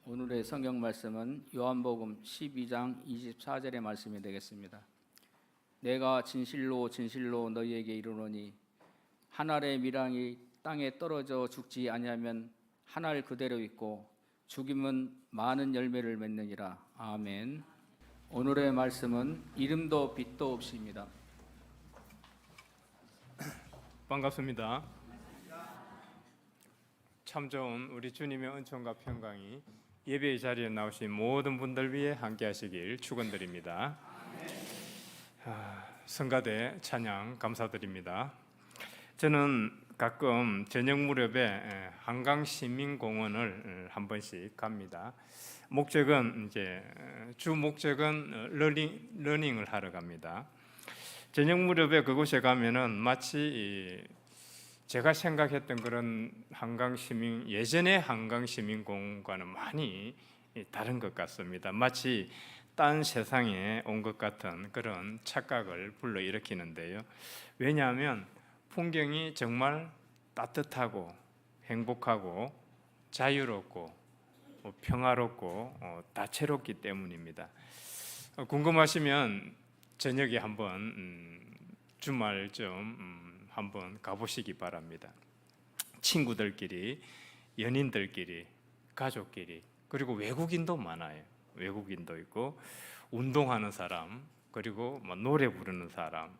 오늘의 성경 말씀은 요한복음 12장 24절의 말씀이 되겠습니다. 내가 진실로 진실로 너희에게 이르노니 한 알의 밀향이 땅에 떨어져 죽지 아니하면 한 알 그대로 있고 죽임은 많은 열매를 맺느니라. 아멘. 오늘의 말씀은 이름도 빛도 없이입니다. 반갑습니다. 참 좋은 우리 주님의 은총과 평강이 예배의 자리에 나오신 모든 분들 위해 함께 하시길 축원드립니다. 성가대 찬양 감사드립니다. 저는 가끔 저녁 무렵에 한강시민공원을 한 번씩 갑니다. 목적은 주 목적은 러닝을 하러 갑니다. 저녁 무렵에 그곳에 가면은 마치 제가 생각했던 그런 예전의 한강시민공원과는 많이 다른 것 같습니다. 마치 딴 세상에 온 것 같은 그런 착각을 불러일으키는데요. 왜냐하면 풍경이 정말 따뜻하고 행복하고 자유롭고 평화롭고 다채롭기 때문입니다. 궁금하시면 저녁에 한번 주말 좀 한번 가보시기 바랍니다. 친구들끼리, 연인들끼리, 가족끼리, 그리고 외국인도 많아요. 외국인도 있고 운동하는 사람, 그리고 노래 부르는 사람,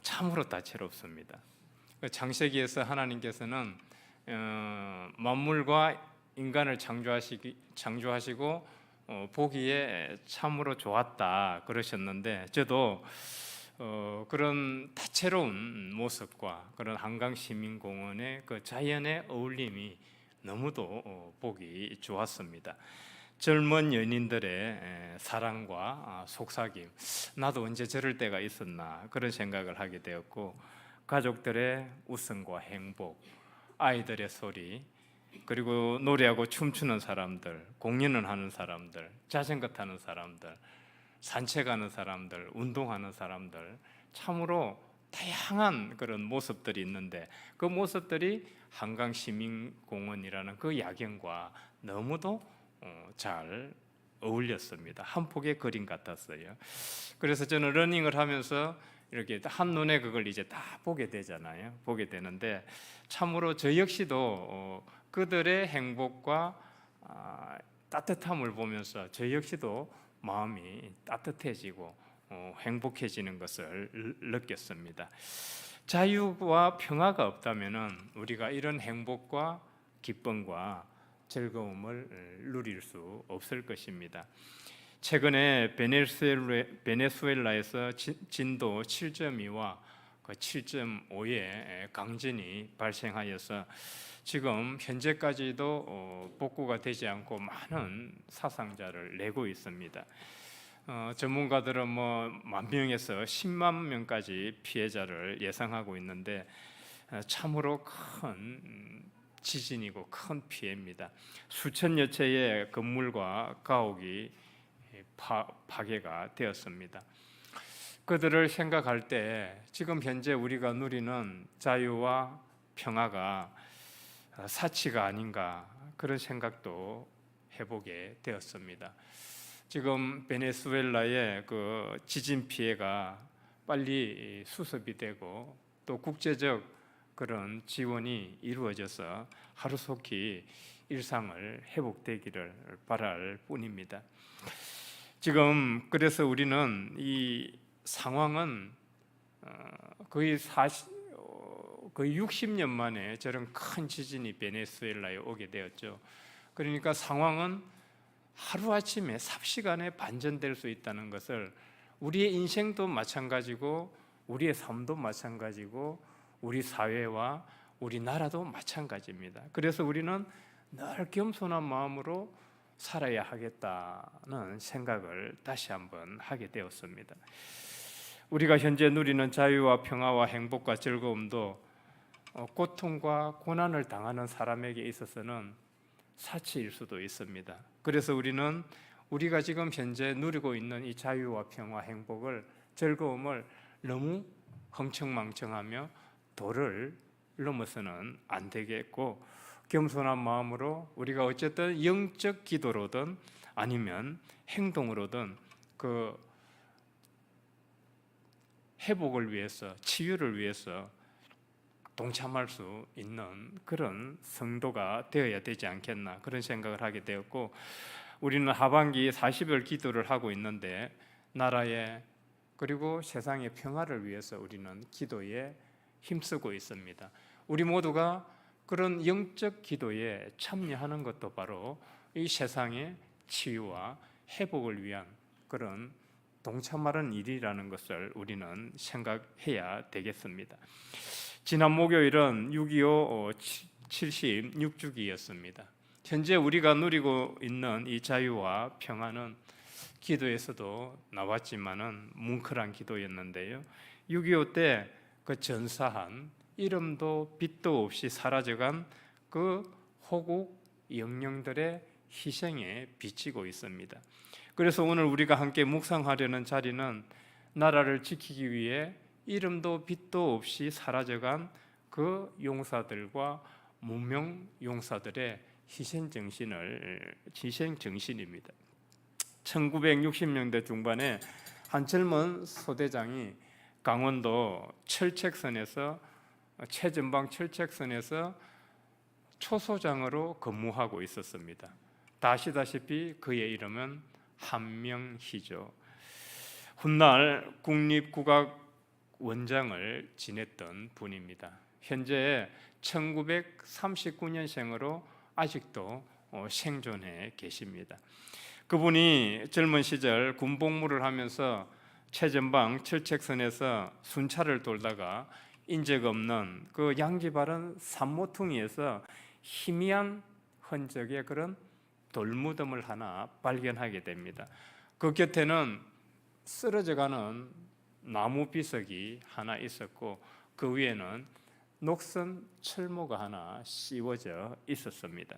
참으로 다채롭습니다. 창세기에서 하나님께서는 만물과 인간을 창조하시고 보기에 참으로 좋았다 그러셨는데, 저도 그런 다채로운 모습과 그런 한강시민공원의 그 자연의 어울림이 너무도 보기 좋았습니다. 젊은 연인들의 사랑과 속삭임, 나도 언제 저럴 때가 있었나 그런 생각을 하게 되었고, 가족들의 웃음과 행복, 아이들의 소리, 그리고 노래하고 춤추는 사람들, 공연을 하는 사람들, 자전거 타는 사람들, 산책하는 사람들, 운동하는 사람들, 참으로 다양한 그런 모습들이 있는데, 그 모습들이 한강시민공원이라는 그 야경과 너무도 잘 어울렸습니다. 한 폭의 그림 같았어요. 그래서 저는 러닝을 하면서 이렇게 한눈에 그걸 이제 다 보게 되잖아요. 보게 되는데, 참으로 저 역시도 그들의 행복과 따뜻함을 보면서 저 역시도 마음이 따뜻해지고 행복해지는 것을 느꼈습니다. 자유와 평화가 없다면 우리가 이런 행복과 기쁨과 즐거움을 누릴 수 없을 것입니다. 최근에 베네수엘라에서 진도 7.2와 7.5의 강진이 발생하여서 지금 현재까지도 복구가 되지 않고 많은 사상자를 내고 있습니다. 전문가들은 10,000명에서 10만 명까지 피해자를 예상하고 있는데, 참으로 큰 지진이고 큰 피해입니다. 수천여 채의 건물과 가옥이 파괴가 되었습니다. 그들을 생각할 때 지금 현재 우리가 누리는 자유와 평화가 사치가 아닌가 그런 생각도 해보게 되었습니다. 지금 베네수엘라의 그 지진 피해가 빨리 수습이 되고 또 국제적 그런 지원이 이루어져서 하루속히 일상을 회복되기를 바랄 뿐입니다. 지금 그래서 우리는 이 상황은 거의 60년 만에 저런 큰 지진이 베네수엘라에 오게 되었죠. 그러니까 상황은 하루아침에 삽시간에 반전될 수 있다는 것을, 우리의 인생도 마찬가지고 우리의 삶도 마찬가지고 우리 사회와 우리나라도 마찬가지입니다. 그래서 우리는 늘 겸손한 마음으로 살아야 하겠다는 생각을 다시 한번 하게 되었습니다. 우리가 현재 누리는 자유와 평화와 행복과 즐거움도 고통과 고난을 당하는 사람에게 있어서는 사치일 수도 있습니다. 그래서 우리는 우리가 지금 현재 누리고 있는 이 자유와 평화, 행복을, 즐거움을 너무 흥청망청하며 도를 넘어서는 안 되겠고, 겸손한 마음으로 우리가 어쨌든 영적 기도로든 아니면 행동으로든 그 회복을 위해서, 치유를 위해서 동참할 수 있는 그런 성도가 되어야 되지 않겠나, 그런 생각을 하게 되었고, 우리는 하반기 40일 기도를 하고 있는데 나라의 그리고 세상의 평화를 위해서 우리는 기도에 힘쓰고 있습니다. 우리 모두가 그런 영적 기도에 참여하는 것도 바로 이 세상의 치유와 회복을 위한 그런 동참하는 일이라는 것을 우리는 생각해야 되겠습니다. 지난 목요일은 6.25 76주기였습니다. 현재 우리가 누리고 있는 이 자유와 평화는 기도에서도 나왔지만은 뭉클한 기도였는데요. 6.25 때 그 전사한 이름도 빛도 없이 사라져간 그 호국 영령들의 희생에 비치고 있습니다. 그래서 오늘 우리가 함께 묵상하려는 자리는 나라를 지키기 위해 이름도 빛도 없이 사라져간 그 용사들과 무명 용사들의 희생 정신입니다. 1960년대 중반에 한 젊은 소대장이 강원도 최전방 철책선에서 초소장으로 근무하고 있었습니다. 다 아시다시피 그의 이름은 한명희죠. 훗날 국립국악원장을 지냈던 분입니다. 현재 1939년생으로 아직도 생존해 계십니다. 그분이 젊은 시절 군복무를 하면서 최전방 철책선에서 순찰을 돌다가 인적 없는 그 양지 바른 산모퉁이에서 희미한 흔적의 그런 돌무덤을 하나 발견하게 됩니다. 그 곁에는 쓰러져가는 나무 비석이 하나 있었고 그 위에는 녹슨 철모가 하나 씌워져 있었습니다.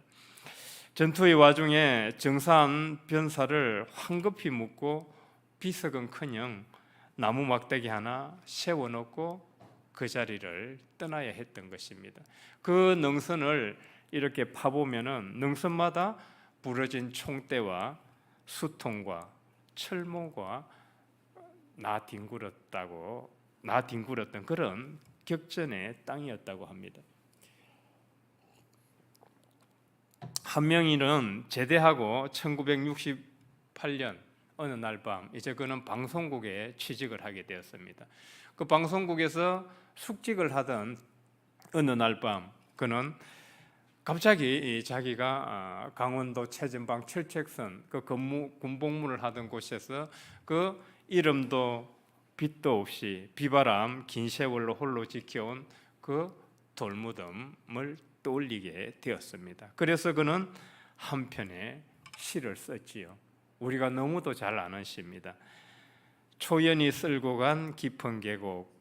전투의 와중에 정사한 병사를 황급히 묻고 비석은커녕 나무 막대기 하나 세워놓고 그 자리를 떠나야 했던 것입니다. 그 능선을 이렇게 파보면은 능선마다 부러진 총대와 수통과 철모가 나뒹굴었던 그런 격전의 땅이었다고 합니다. 한명희는 제대하고 1968년 어느 날 밤 이제 그는 방송국에 취직을 하게 되었습니다. 그 방송국에서 숙직을 하던 어느 날 밤 그는 갑자기 자기가 강원도 최전방 철책선 그 군복무를 하던 곳에서 그 이름도 빛도 없이 비바람 긴 세월로 홀로 지켜온 그 돌무덤을 떠올리게 되었습니다. 그래서 그는 한 편의 시를 썼지요. 우리가 너무도 잘 아는 시입니다. 초연이 쓸고 간 깊은 계곡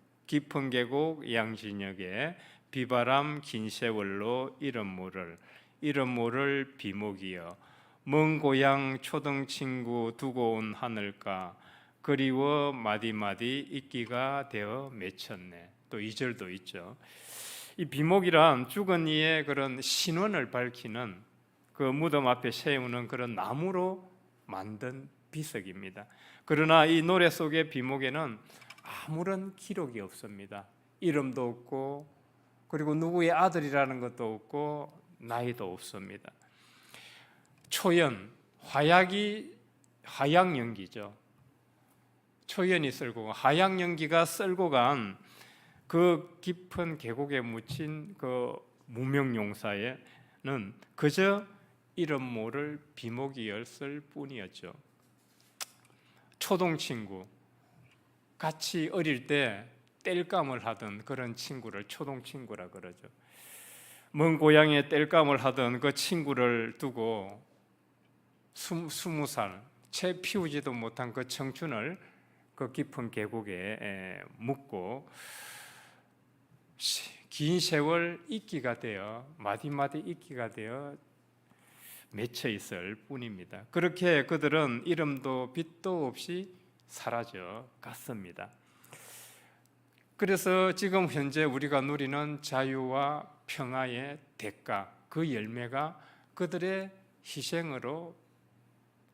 양진역에 비바람 긴 세월로 이름 모를 비목이여 먼 고향 초등 친구 두고 온 하늘가 그리워 마디마디 있기가 되어 맺혔네. 또 2절도 있죠. 이 비목이란 죽은 이의 그런 신원을 밝히는 그 무덤 앞에 세우는 그런 나무로 만든 비석입니다. 그러나 이 노래 속의 비목에는 아무런 기록이 없습니다. 이름도 없고 그리고 누구의 아들이라는 것도 없고 나이도 없습니다. 초연, 화양연기죠. 초연이 쓸고 하양연기가 쓸고 간 그 깊은 계곡에 묻힌 그 무명용사에는 그저 이름 모를 비목이었을 뿐이었죠. 초동친구, 같이 어릴 때 땔감을 하던 그런 친구를 초동친구라 그러죠. 먼 고향에 땔감을 하던 그 친구를 두고 20살 채 피우지도 못한 그 청춘을 그 깊은 계곡에 묻고 긴 세월 있기가 되어 마디마디 있기가 되어 맺혀 있을 뿐입니다. 그렇게 그들은 이름도 빛도 없이 사라져 갔습니다. 그래서 지금 현재 우리가 누리는 자유와 평화의 대가, 그 열매가 그들의 희생으로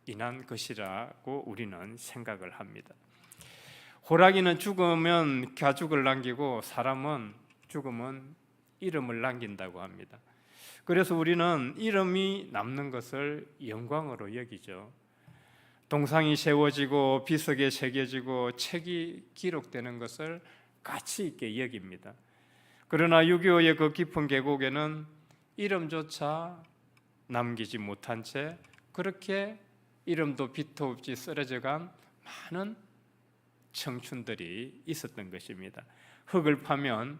인한 것이라고 우리는 생각을 합니다. 호랑이는 죽으면 가죽을 남기고 사람은 죽으면 이름을 남긴다고 합니다. 그래서 우리는 이름이 남는 것을 영광으로 여기죠. 동상이 세워지고 비석에 새겨지고 책이 기록되는 것을 가치 있게 여깁니다. 그러나 6.25의 그 깊은 계곡에는 이름조차 남기지 못한 채 그렇게 이름도 빛도 없이 쓰러져간 많은 청춘들이 있었던 것입니다. 흙을 파면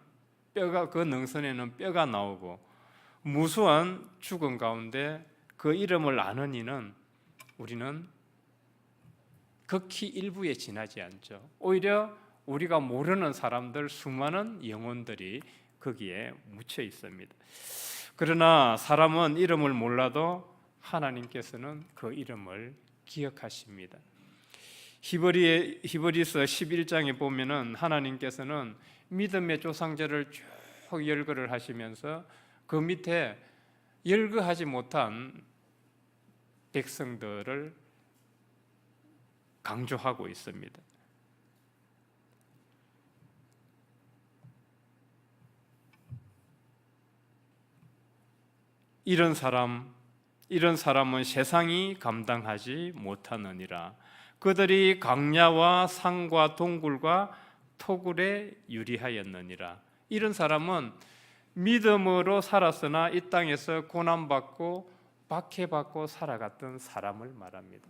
뼈가, 그 능선에는 뼈가 나오고 무수한 죽음 가운데 그 이름을 아는 이는 우리는 극히 일부에 지나지 않죠. 오히려 우리가 모르는 사람들, 수많은 영혼들이 거기에 묻혀 있습니다. 그러나 사람은 이름을 몰라도 하나님께서는 그 이름을 기억하십니다. 히브리서 11장에 보면은 하나님께서는 믿음의 조상제를 쭉 열거를 하시면서 그 밑에 열거하지 못한 백성들을 강조하고 있습니다. 이런 사람은 세상이 감당하지 못하느니라. 그들이 강야와 산과 동굴과 토굴에 유리하였느니라. 이런 사람은 믿음으로 살았으나 이 땅에서 고난받고 박해받고 살아갔던 사람을 말합니다.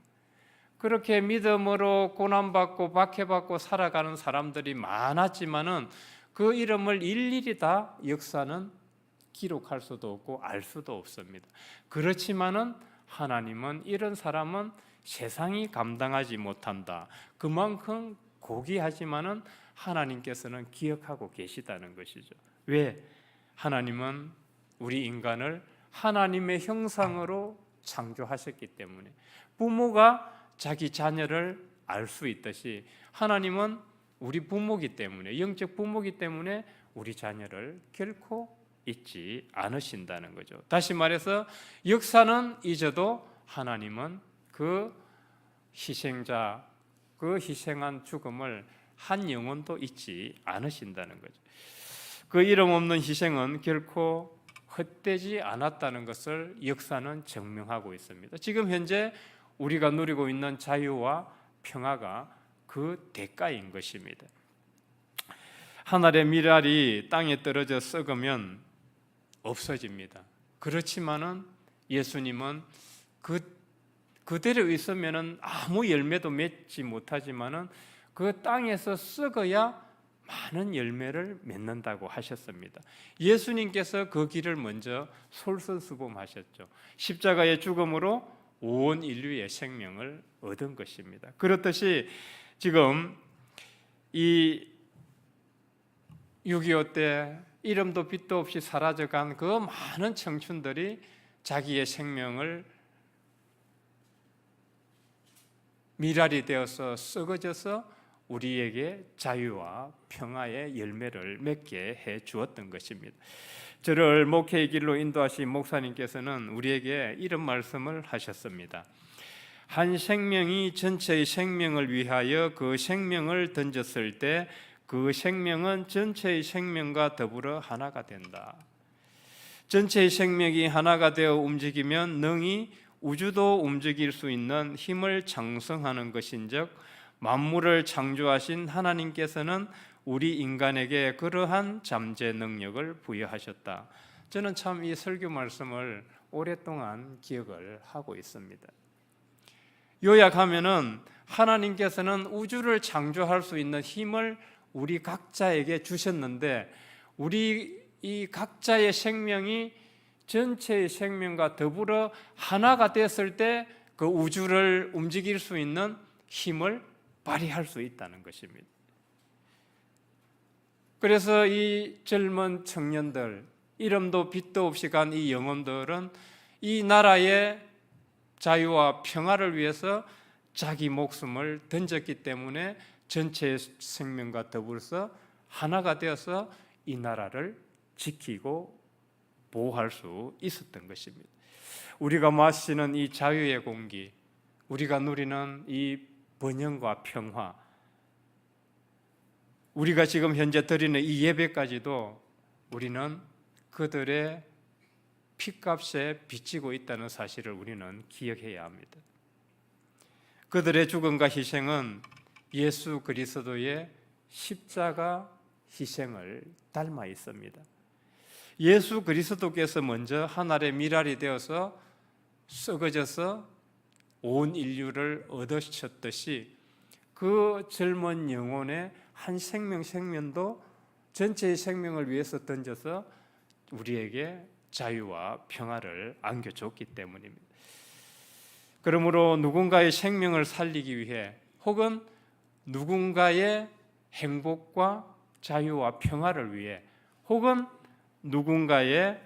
그렇게 믿음으로 고난받고 박해받고 살아가는 사람들이 많았지만은 그 이름을 일일이 다 역사는 기록할 수도 없고 알 수도 없습니다. 그렇지만은 하나님은 이런 사람은 세상이 감당하지 못한다. 그만큼 고귀하지만은 하나님께서는 기억하고 계시다는 것이죠. 왜? 하나님은 우리 인간을 하나님의 형상으로 창조하셨기 때문에 부모가 자기 자녀를 알 수 있듯이 하나님은 우리 부모기 때문에 영적 부모기 때문에 우리 자녀를 결코 잊지 않으신다는 거죠. 다시 말해서 역사는 잊어도 하나님은 그 희생자, 그 희생한 죽음을 한 영혼도 잊지 않으신다는 거죠. 그 이름 없는 희생은 결코 헛되지 않았다는 것을 역사는 증명하고 있습니다. 지금 현재 우리가 누리고 있는 자유와 평화가 그 대가인 것입니다. 하늘의 밀알이 땅에 떨어져 썩으면 없어집니다. 그렇지만은 예수님은 그대로 있으면은 아무 열매도 맺지 못하지만은 그 땅에서 썩어야 많은 열매를 맺는다고 하셨습니다. 예수님께서 그 길을 먼저 솔선수범하셨죠. 십자가의 죽음으로 온 인류의 생명을 얻은 것입니다. 그렇듯이 지금 이 6.25 때 이름도 빛도 없이 사라져간 그 많은 청춘들이 자기의 생명을 밀알이 되어서 썩어져서 우리에게 자유와 평화의 열매를 맺게 해 주었던 것입니다. 저를 목회의 길로 인도하신 목사님께서는 우리에게 이런 말씀을 하셨습니다. 한 생명이 전체의 생명을 위하여 그 생명을 던졌을 때 그 생명은 전체의 생명과 더불어 하나가 된다. 전체의 생명이 하나가 되어 움직이면 능히 우주도 움직일 수 있는 힘을 장성하는 것인즉 만물을 창조하신 하나님께서는 우리 인간에게 그러한 잠재 능력을 부여하셨다. 저는 참 이 설교 말씀을 오랫동안 기억을 하고 있습니다. 요약하면은 하나님께서는 우주를 창조할 수 있는 힘을 우리 각자에게 주셨는데 우리 이 각자의 생명이 전체의 생명과 더불어 하나가 됐을 때 그 우주를 움직일 수 있는 힘을 발휘할 수 있다는 것입니다. 그래서 이 젊은 청년들, 이름도 빛도 없이 간 이 영혼들은 이 나라의 자유와 평화를 위해서 자기 목숨을 던졌기 때문에 전체의 생명과 더불어서 하나가 되어서 이 나라를 지키고 보호할 수 있었던 것입니다. 우리가 마시는 이 자유의 공기, 우리가 누리는 이 번영과 평화, 우리가 지금 현재 드리는 이 예배까지도 우리는 그들의 피값에 비치고 있다는 사실을 우리는 기억해야 합니다. 그들의 죽음과 희생은 예수 그리스도의 십자가 희생을 닮아 있습니다. 예수 그리스도께서 먼저 하늘의 미랄이 되어서 썩어져서 온 인류를 얻으셨듯이 그 젊은 영혼의 한 생명도 전체의 생명을 위해서 던져서 우리에게 자유와 평화를 안겨줬기 때문입니다. 그러므로 누군가의 생명을 살리기 위해 혹은 누군가의 행복과 자유와 평화를 위해 혹은 누군가의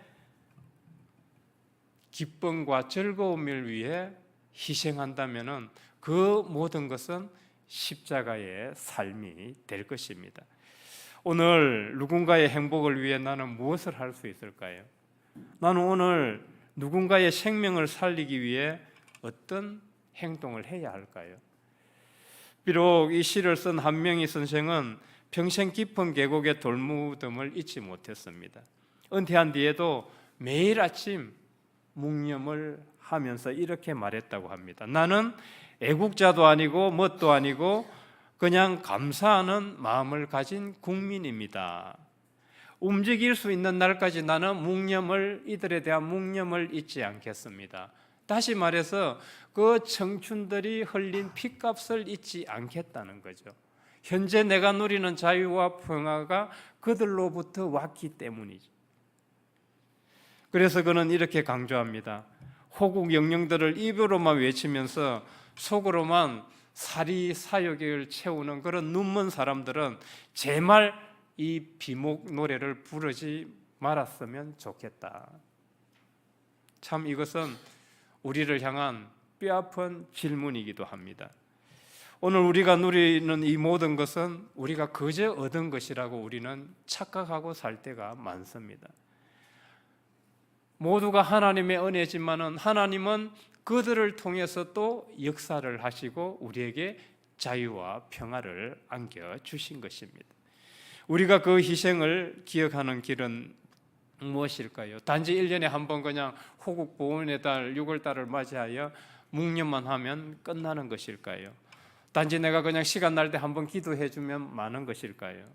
기쁨과 즐거움을 위해 희생한다면 그 모든 것은 십자가의 삶이 될 것입니다. 오늘 누군가의 행복을 위해 나는 무엇을 할 수 있을까요? 나는 오늘 누군가의 생명을 살리기 위해 어떤 행동을 해야 할까요? 비록 이 시를 쓴 한명희 선생은 평생 깊은 계곡의 돌무덤을 잊지 못했습니다. 은퇴한 뒤에도 매일 아침 묵념을 하면서 이렇게 말했다고 합니다. 나는 애국자도 아니고 뭣도 아니고 그냥 감사하는 마음을 가진 국민입니다. 움직일 수 있는 날까지 나는 이들에 대한 묵념을 잊지 않겠습니다. 다시 말해서 그 청춘들이 흘린 피값을 잊지 않겠다는 거죠. 현재 내가 누리는 자유와 평화가 그들로부터 왔기 때문이죠. 그래서 그는 이렇게 강조합니다. 호국 영령들을 입으로만 외치면서 속으로만 사리사욕을 채우는 그런 눈먼 사람들은 제발 이 비목 노래를 부르지 말았으면 좋겠다. 참 이것은 우리를 향한 뼈아픈 질문이기도 합니다. 오늘 우리가 누리는 이 모든 것은 우리가 그저 얻은 것이라고 우리는 착각하고 살 때가 많습니다. 모두가 하나님의 은혜지만은 하나님은 그들을 통해서 또 역사를 하시고 우리에게 자유와 평화를 안겨주신 것입니다. 우리가 그 희생을 기억하는 길은 무엇일까요? 단지 1년에 한 번 그냥 호국 보훈의 달 6월달을 맞이하여 묵념만 하면 끝나는 것일까요? 단지 내가 그냥 시간 날 때 한 번 기도해 주면 많은 것일까요?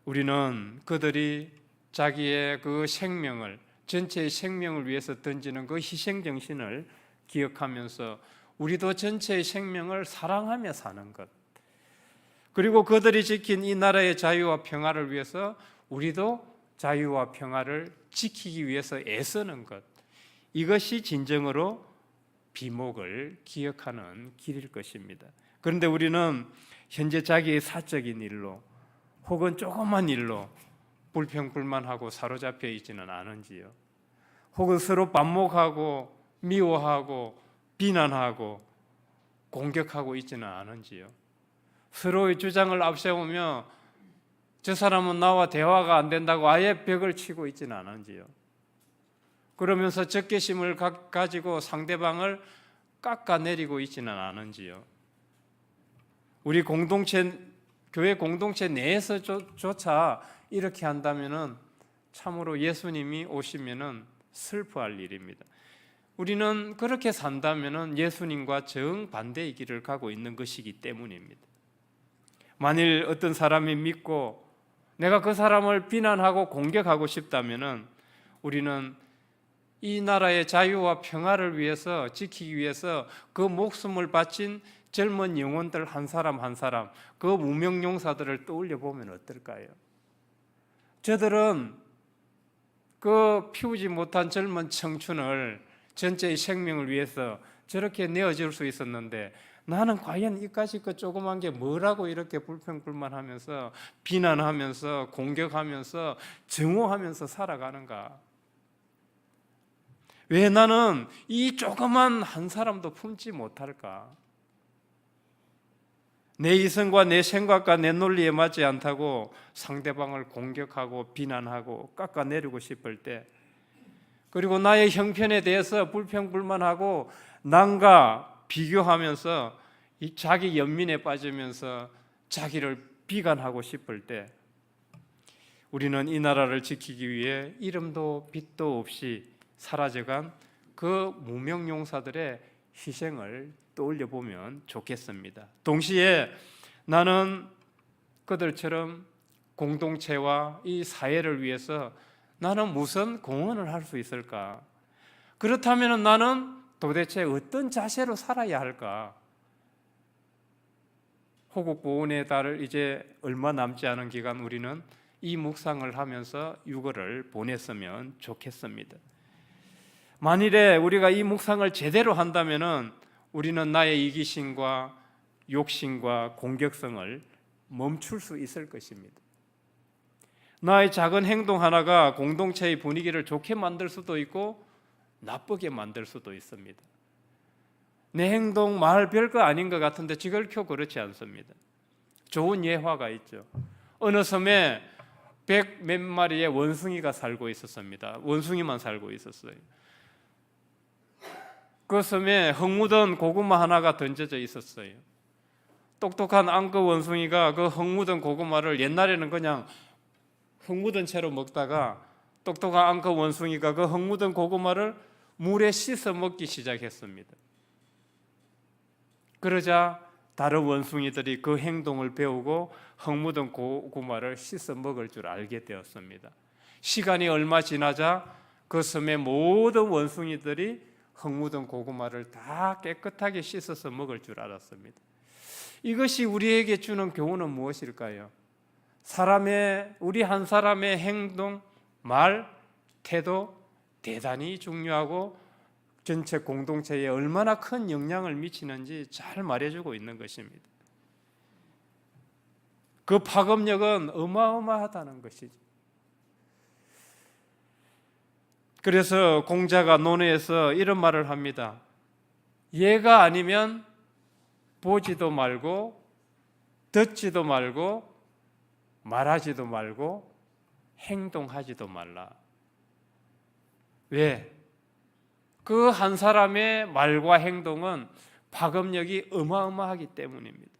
우리는 그들이 자기의 그 생명을 전체의 생명을 위해서 던지는 그 희생 정신을 기억하면서 우리도 전체의 생명을 사랑하며 사는 것, 그리고 그들이 지킨 이 나라의 자유와 평화를 위해서 우리도 자유와 평화를 지키기 위해서 애쓰는 것, 이것이 진정으로 비목을 기억하는 길일 것입니다. 그런데 우리는 현재 자기의 사적인 일로 혹은 조그만 일로 불평불만하고 사로잡혀 있지는 않은지요. 혹은 서로 반목하고 미워하고 비난하고 공격하고 있지는 않은지요. 서로의 주장을 앞세우며 저 사람은 나와 대화가 안 된다고 아예 벽을 치고 있지는 않은지요. 그러면서 적개심을 가지고 상대방을 깎아내리고 있지는 않은지요. 우리 교회 공동체 내에서조차 이렇게 한다면은 참으로 예수님이 오시면은 슬퍼할 일입니다. 우리는 그렇게 산다면은 예수님과 정반대의 길을 가고 있는 것이기 때문입니다. 만일 어떤 사람이 믿고 내가 그 사람을 비난하고 공격하고 싶다면은 우리는 이 나라의 자유와 평화를 위해서 지키기 위해서 그 목숨을 바친 젊은 영혼들 한 사람 한 사람, 그 무명용사들을 떠올려 보면 어떨까요? 저들은 그 피우지 못한 젊은 청춘을 전체의 생명을 위해서 저렇게 내어줄 수 있었는데 나는 과연 이까짓 그 조그만 게 뭐라고 이렇게 불평불만하면서 비난하면서 공격하면서 증오하면서 살아가는가? 왜 나는 이 조그만 한 사람도 품지 못할까? 내 이성과 내 생각과 내 논리에 맞지 않다고 상대방을 공격하고 비난하고 깎아내리고 싶을 때, 그리고 나의 형편에 대해서 불평불만하고 남과 비교하면서 이 자기 연민에 빠지면서 자기를 비관하고 싶을 때, 우리는 이 나라를 지키기 위해 이름도 빛도 없이 사라져간 그 무명용사들의 희생을 떠올려 보면 좋겠습니다. 동시에 나는 그들처럼 공동체와 이 사회를 위해서 나는 무슨 공헌을 할 수 있을까? 그렇다면 나는 도대체 어떤 자세로 살아야 할까? 호국 보훈의 달 이제 얼마 남지 않은 기간 우리는 이 묵상을 하면서 유월을 보냈으면 좋겠습니다. 만일에 우리가 이 묵상을 제대로 한다면은 우리는 나의 이기심과 욕심과 공격성을 멈출 수 있을 것입니다. 나의 작은 행동 하나가 공동체의 분위기를 좋게 만들 수도 있고 나쁘게 만들 수도 있습니다. 내 행동 말 별거 아닌 것 같은데 지글켜 그렇지 않습니다. 좋은 예화가 있죠. 어느 섬에 100몇 마리의 원숭이가 살고 있었습니다. 원숭이만 살고 있었어요. 그 섬에 흙 묻은 고구마 하나가 던져져 있었어요. 똑똑한 앙크 원숭이가 그 흙 묻은 고구마를 옛날에는 그냥 흙 묻은 채로 먹다가 똑똑한 앙크 원숭이가 그 흙 묻은 고구마를 물에 씻어 먹기 시작했습니다. 그러자 다른 원숭이들이 그 행동을 배우고 흙 묻은 고구마를 씻어 먹을 줄 알게 되었습니다. 시간이 얼마 지나자 그 섬의 모든 원숭이들이 흙 묻은 고구마를 다 깨끗하게 씻어서 먹을 줄 알았습니다. 이것이 우리에게 주는 교훈은 무엇일까요? 우리 한 사람의 행동, 말, 태도 대단히 중요하고 전체 공동체에 얼마나 큰 영향을 미치는지 잘 말해주고 있는 것입니다. 그 파급력은 어마어마하다는 것이죠. 그래서 공자가 논어에서 이런 말을 합니다. 얘가 아니면 보지도 말고 듣지도 말고 말하지도 말고 행동하지도 말라. 왜? 그 한 사람의 말과 행동은 파급력이 어마어마하기 때문입니다.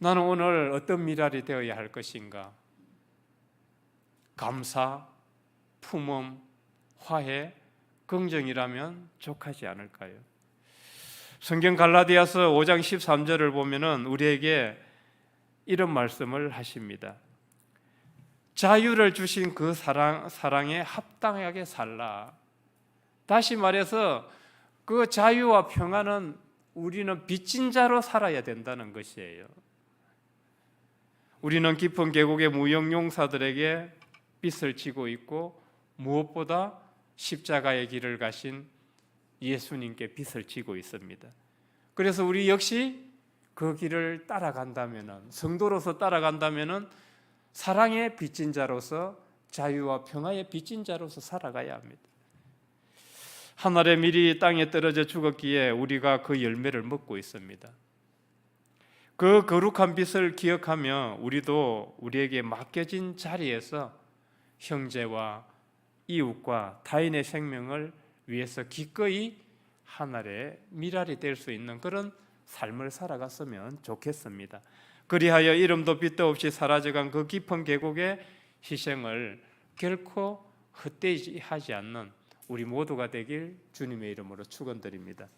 나는 오늘 어떤 미랄이 되어야 할 것인가? 감사, 품음, 화해, 긍정이라면 족하지 않을까요? 성경 갈라디아서 5장 13절을 보면은 우리에게 이런 말씀을 하십니다. 자유를 주신 그 사랑에 합당하게 살라. 다시 말해서 그 자유와 평안은 우리는 빚진 자로 살아야 된다는 것이에요. 우리는 깊은 계곡의 무역용사들에게 빚을 지고 있고 무엇보다 십자가의 길을 가신 예수님께 빚을 지고 있습니다. 그래서 우리 역시 그 길을 따라간다면은, 성도로서 따라간다면은 사랑의 빚진 자로서, 자유와 평화의 빚진 자로서 살아가야 합니다. 하늘의 밀이 땅에 떨어져 죽었기에 우리가 그 열매를 먹고 있습니다. 그 거룩한 빚을 기억하며 우리도 우리에게 맡겨진 자리에서 형제와 이웃과 타인의 생명을 위해서 기꺼이 하늘의 미랄이 될 수 있는 그런 삶을 살아갔으면 좋겠습니다. 그리하여 이름도 빛도 없이 사라져간 그 깊은 계곡의 희생을 결코 헛되이 하지 않는 우리 모두가 되길 주님의 이름으로 축원드립니다.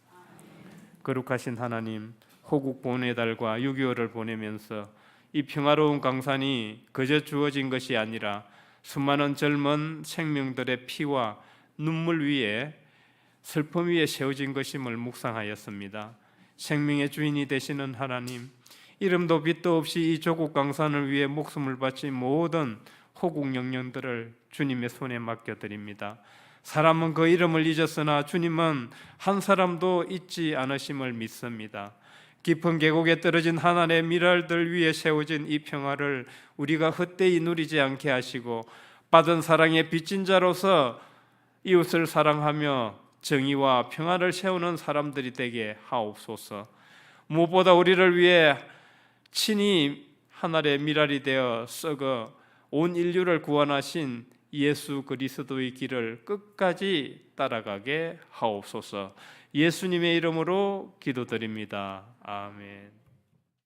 거룩하신 하나님, 호국 보훈의 달과 6.25를 보내면서 이 평화로운 강산이 그저 주어진 것이 아니라 수많은 젊은 생명들의 피와 눈물 위에, 슬픔 위에 세워진 것임을 묵상하였습니다. 생명의 주인이 되시는 하나님, 이름도 빛도 없이 이 조국 강산을 위해 목숨을 바친 모든 호국 영령들을 주님의 손에 맡겨드립니다. 사람은 그 이름을 잊었으나 주님은 한 사람도 잊지 않으심을 믿습니다. 깊은 계곡에 떨어진 하늘의 미랄들 위에 세워진 이 평화를 우리가 헛되이 누리지 않게 하시고 받은 사랑의 빚진 자로서 이웃을 사랑하며 정의와 평화를 세우는 사람들이 되게 하옵소서. 무엇보다 우리를 위해 친히 하늘의 미랄이 되어 썩어 온 인류를 구원하신 예수 그리스도의 길을 끝까지 따라가게 하옵소서. 예수님의 이름으로 기도드립니다. 아멘.